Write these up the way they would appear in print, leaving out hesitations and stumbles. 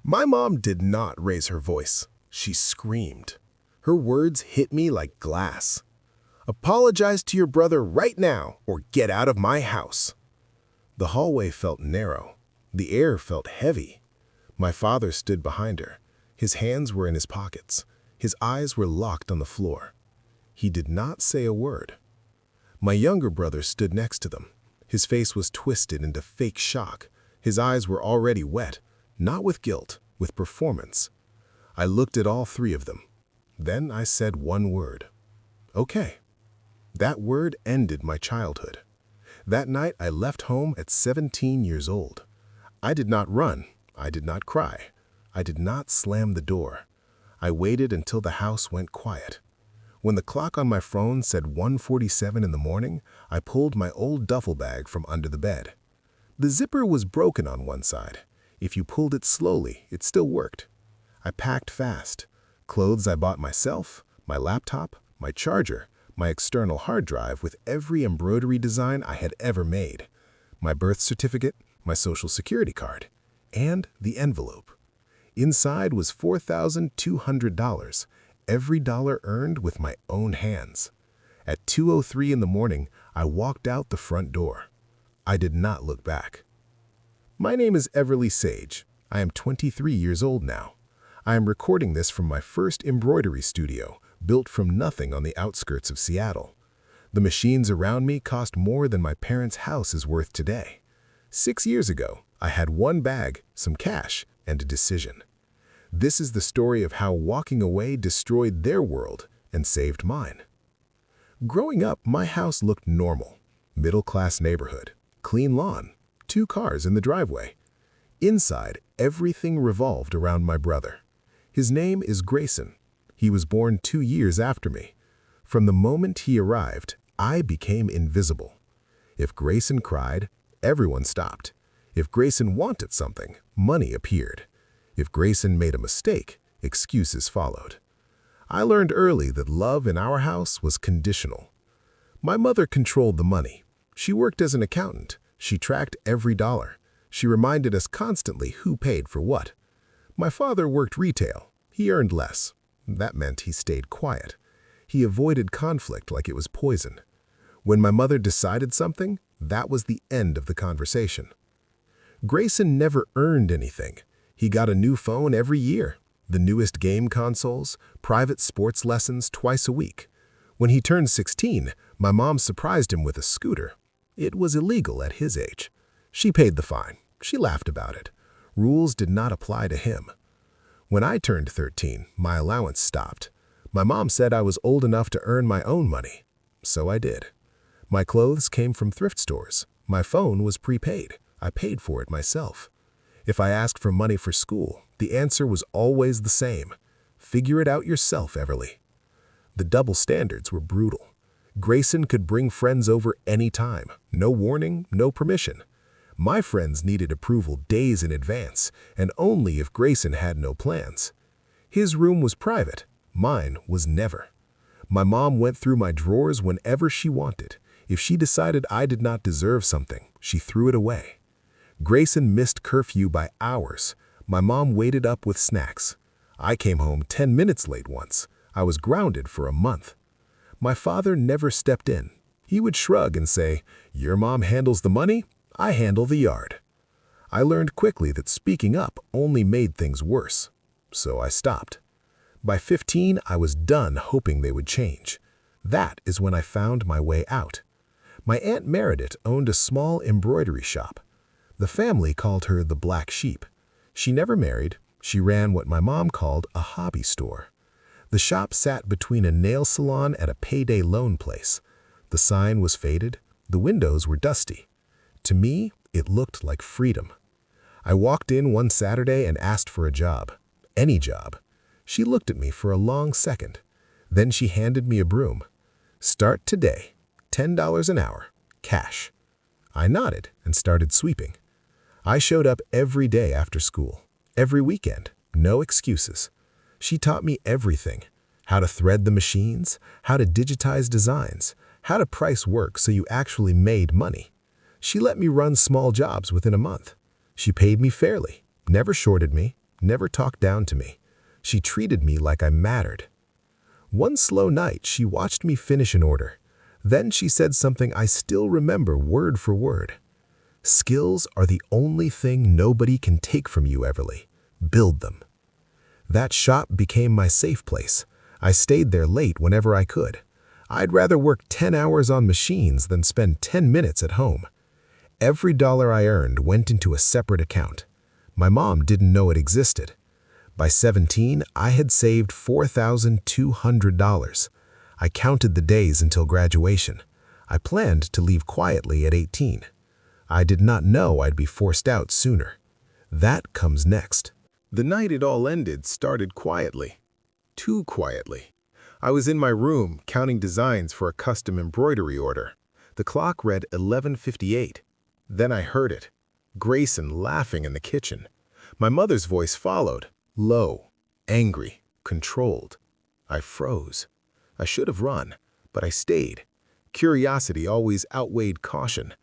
My mom did not raise her voice. She screamed. Her words hit me like glass. "Apologize to your brother right now or get out of my house." The hallway felt narrow. The air felt heavy. My father stood behind her. His hands were in his pockets. His eyes were locked on the floor. He did not say a word. My younger brother stood next to them. His face was twisted into fake shock. His eyes were already wet, not with guilt, with performance. I looked at all three of them. Then I said one word. "Okay." That word ended my childhood. That night I left home at 17 years old. I did not run. I did not cry. I did not slam the door. I waited until the house went quiet. When the clock on my phone said 1:47 in the morning, I pulled my old duffel bag from under the bed. The zipper was broken on one side. If you pulled it slowly, it still worked. I packed fast. Clothes I bought myself, my laptop, my charger, my external hard drive with every embroidery design I had ever made, my birth certificate, my social security card, and the envelope. Inside was $4,200, every dollar earned with my own hands. At 2:03 in the morning, I walked out the front door. I did not look back. My name is Everly Sage. I am 23 years old now. I am recording this from my first embroidery studio, built from nothing on the outskirts of Seattle. The machines around me cost more than my parents' house is worth today. 6 years ago, I had one bag, some cash, and a decision. This is the story of how walking away destroyed their world and saved mine. Growing up, my house looked normal. Middle-class neighborhood, clean lawn, 2 cars in the driveway. Inside, everything revolved around my brother. His name is Grayson. He was born 2 years after me. From the moment he arrived, I became invisible. If Grayson cried, everyone stopped. If Grayson wanted something, money appeared. If Grayson made a mistake, excuses followed. I learned early that love in our house was conditional. My mother controlled the money. She worked as an accountant. She tracked every dollar. She reminded us constantly who paid for what. My father worked retail. He earned less. That meant he stayed quiet. He avoided conflict like it was poison. When my mother decided something, that was the end of the conversation. Grayson never earned anything. He got a new phone every year, the newest game consoles, private sports lessons twice a week. When he turned 16, my mom surprised him with a scooter. It was illegal at his age. She paid the fine. She laughed about it. Rules did not apply to him. When I turned 13, my allowance stopped. My mom said I was old enough to earn my own money. So I did. My clothes came from thrift stores. My phone was prepaid. I paid for it myself. If I asked for money for school, the answer was always the same. Figure it out yourself, Everly. The double standards were brutal. Grayson could bring friends over any time. No warning, no permission. My friends needed approval days in advance, and only if Grayson had no plans. His room was private. Mine was never. My mom went through my drawers whenever she wanted. If she decided I did not deserve something, she threw it away. Grayson missed curfew by hours. My mom waited up with snacks. I came home 10 minutes late once. I was grounded for a month. My father never stepped in. He would shrug and say, "Your mom handles the money, I handle the yard." I learned quickly that speaking up only made things worse. So I stopped. By 15, I was done hoping they would change. That is when I found my way out. My Aunt Meredith owned a small embroidery shop. The family called her the Black Sheep. She never married. She ran what my mom called a hobby store. The shop sat between a nail salon and a payday loan place. The sign was faded. The windows were dusty. To me, it looked like freedom. I walked in one Saturday and asked for a job. Any job. She looked at me for a long second. Then she handed me a broom. "Start today. $10 an hour. Cash." I nodded and started sweeping. I showed up every day after school. Every weekend. No excuses. She taught me everything. How to thread the machines, how to digitize designs, how to price work so you actually made money. She let me run small jobs within a month. She paid me fairly, never shorted me, never talked down to me. She treated me like I mattered. One slow night, she watched me finish an order. Then she said something I still remember word for word. "Skills are the only thing nobody can take from you, Everly. Build them." That shop became my safe place. I stayed there late whenever I could. I'd rather work 10 hours on machines than spend 10 minutes at home. Every dollar I earned went into a separate account. My mom didn't know it existed. By 17, I had saved $4,200. I counted the days until graduation. I planned to leave quietly at 18. I did not know I'd be forced out sooner. That comes next. The night it all ended started quietly. Too quietly. I was in my room counting designs for a custom embroidery order. The clock read 11:58. Then I heard it. Grayson laughing in the kitchen. My mother's voice followed, low, angry, controlled. I froze. I should have run, but I stayed. Curiosity always outweighed caution.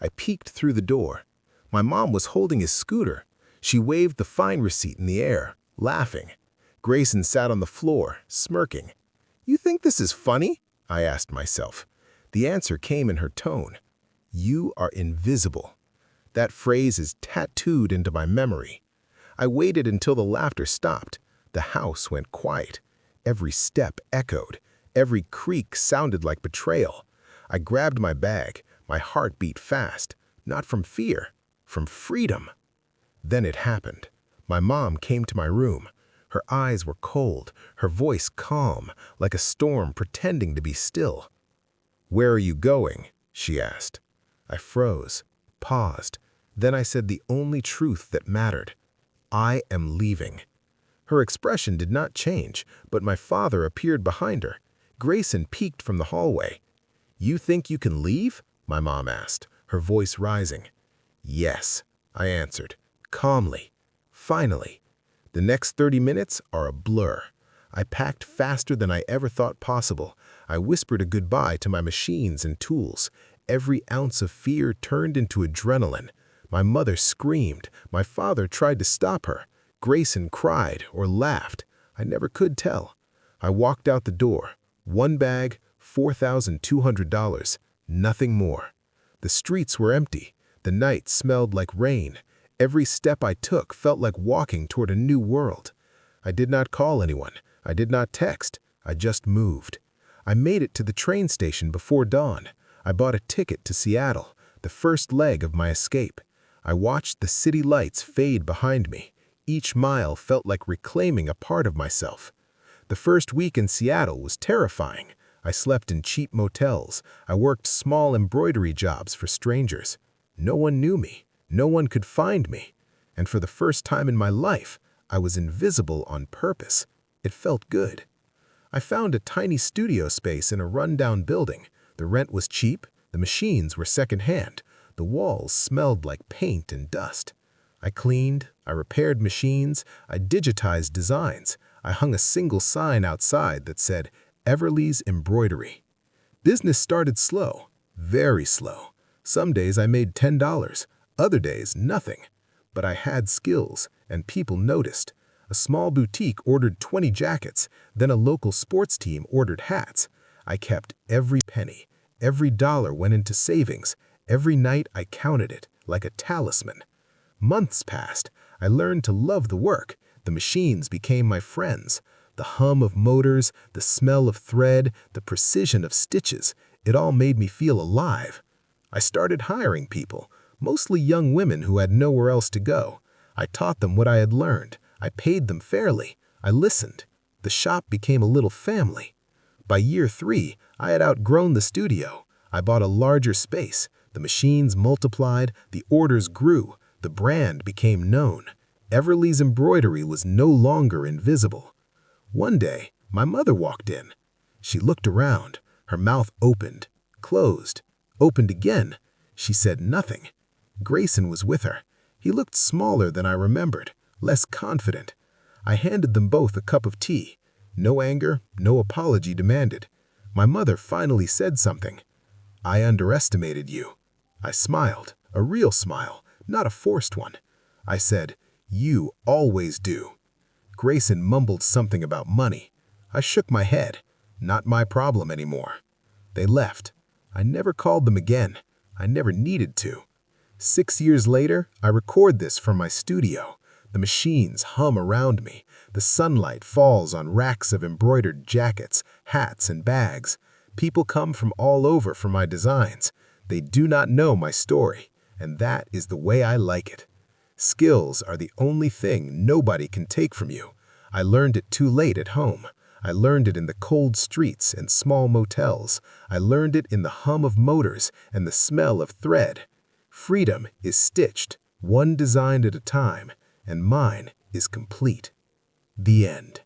I peeked through the door. My mom was holding his scooter. She waved the fine receipt in the air, laughing. Grayson sat on the floor, smirking. "You think this is funny?" I asked myself. The answer came in her tone. "You are invisible." That phrase is tattooed into my memory. I waited until the laughter stopped. The house went quiet. Every step echoed. Every creak sounded like betrayal. I grabbed my bag. My heart beat fast, not from fear, from freedom. Then it happened. My mom came to my room. Her eyes were cold, her voice calm, like a storm pretending to be still. "Where are you going?" she asked. I froze, paused. Then I said the only truth that mattered. "I am leaving." Her expression did not change, but my father appeared behind her. Grayson peeked from the hallway. "You think you can leave?" my mom asked, her voice rising. "Yes," I answered, calmly. Finally. The next 30 minutes are a blur. I packed faster than I ever thought possible. I whispered a goodbye to my machines and tools. Every ounce of fear turned into adrenaline. My mother screamed. My father tried to stop her. Grayson cried or laughed. I never could tell. I walked out the door. One bag, $4,200. Nothing more. The streets were empty. The night smelled like rain. Every step I took felt like walking toward a new world. I did not call anyone. I did not text. I just moved. I made it to the train station before dawn. I bought a ticket to Seattle, the first leg of my escape. I watched the city lights fade behind me. Each mile felt like reclaiming a part of myself. The first week in Seattle was terrifying. I slept in cheap motels. I worked small embroidery jobs for strangers. No one knew me. No one could find me. And for the first time in my life, I was invisible on purpose. It felt good. I found a tiny studio space in a rundown building. The rent was cheap. The machines were secondhand. The walls smelled like paint and dust. I cleaned. I repaired machines. I digitized designs. I hung a single sign outside that said, "Everly's Embroidery." Business started slow, very slow. Some days I made $10, other days nothing. But I had skills, and people noticed. A small boutique ordered 20 jackets, then a local sports team ordered hats. I kept every penny. Every dollar went into savings. Every night I counted it, like a talisman. Months passed. I learned to love the work. The machines became my friends. The hum of motors, the smell of thread, the precision of stitches, it all made me feel alive. I started hiring people, mostly young women who had nowhere else to go. I taught them what I had learned. I paid them fairly. I listened. The shop became a little family. By year 3, I had outgrown the studio. I bought a larger space. The machines multiplied. The orders grew. The brand became known. Everly's Embroidery was no longer invisible. One day, my mother walked in. She looked around. Her mouth opened, closed, opened again. She said nothing. Grayson was with her. He looked smaller than I remembered, less confident. I handed them both a cup of tea. No anger, no apology demanded. My mother finally said something. "I underestimated you." I smiled, a real smile, not a forced one. I said, You always do. Grayson mumbled something about money. I shook my head. Not my problem anymore. They left. I never called them again. I never needed to. 6 years later, I record this from my studio. The machines hum around me. The sunlight falls on racks of embroidered jackets, hats, and bags. People come from all over for my designs. They do not know my story, and that is the way I like it. Skills are the only thing nobody can take from you. I learned it too late at home. I learned it in the cold streets and small motels. I learned it in the hum of motors and the smell of thread. Freedom is stitched, one design at a time, and mine is complete. The end.